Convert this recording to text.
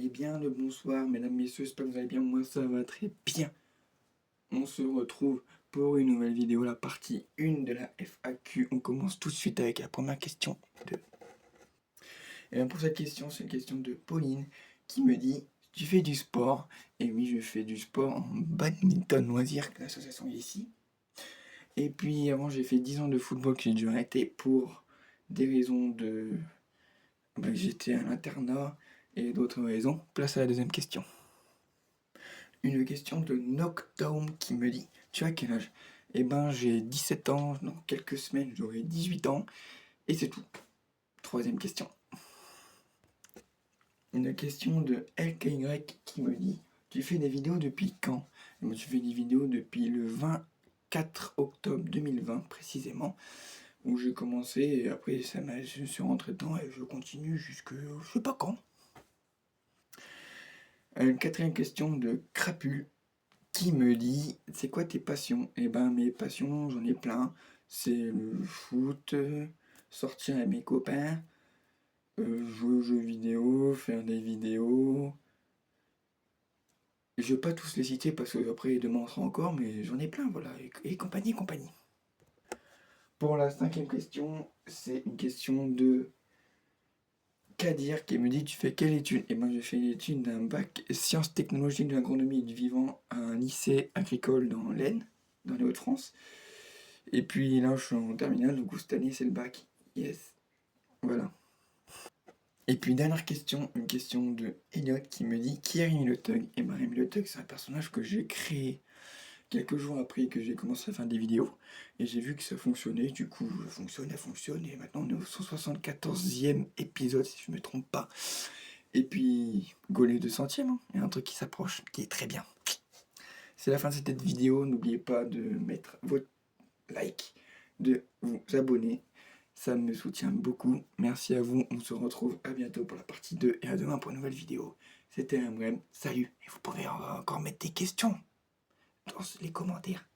allez bien, le bonsoir, mesdames, messieurs, j'espère que vous allez bien, moi ça va très bien. On se retrouve pour une nouvelle vidéo, la partie 1 de la FAQ. On commence tout de suite avec la première question de... Et bien pour cette question, c'est une question de Pauline qui me dit, tu fais du sport? Et oui, je fais du sport en badminton loisir, que l'association est ici. Et puis avant, j'ai fait 10 ans de football que j'ai dû arrêter pour des raisons de... j'étais à l'internat et d'autres raisons. Place à la deuxième question. Une question de Knockdown qui me dit, tu as quel âge? Eh ben j'ai 17 ans, dans quelques semaines j'aurai 18 ans, et c'est tout. Troisième question. Une question de LKY qui me dit, tu fais des vidéos depuis quand? Moi je fais des vidéos depuis le 24 octobre 2020 précisément, où j'ai commencé, et après je suis rentré dedans et je continue jusque je sais pas quand. Une quatrième question de Crapule qui me dit, c'est quoi tes passions? Eh ben mes passions, j'en ai plein. C'est le foot, sortir avec mes copains, jouer aux jeux vidéo, faire des vidéos. Je vais pas tous les citer parce que après demain on sera encore, mais j'en ai plein, voilà, et compagnie, compagnie. Pour la cinquième question, c'est une question de Kadir qui me dit, tu fais quelle étude? Eh ben je fais l'étude d'un bac sciences technologiques de l'agronomie et du vivant à un lycée agricole dans l'Aisne, dans les Hauts-de-France. Et puis là je suis en terminale, donc cette année c'est le bac. Yes. Voilà. Et puis dernière question, une question de Elliot qui me dit, qui est Rémi Le Thug? Et ben Rémi Le Thug c'est un personnage que j'ai créé quelques jours après que j'ai commencé à faire des vidéos. Et j'ai vu que ça fonctionnait, du coup ça fonctionne, et maintenant on est au 174e épisode si je me trompe pas. Et puis, Gaulé 200e, hein. Il y a un truc qui s'approche, qui est très bien. C'est la fin de cette vidéo, n'oubliez pas de mettre votre like, de vous abonner, ça me soutient beaucoup. Merci à vous, on se retrouve à bientôt pour la partie 2 et à demain pour une nouvelle vidéo. C'était Amrem, salut, et vous pouvez encore mettre des questions dans les commentaires.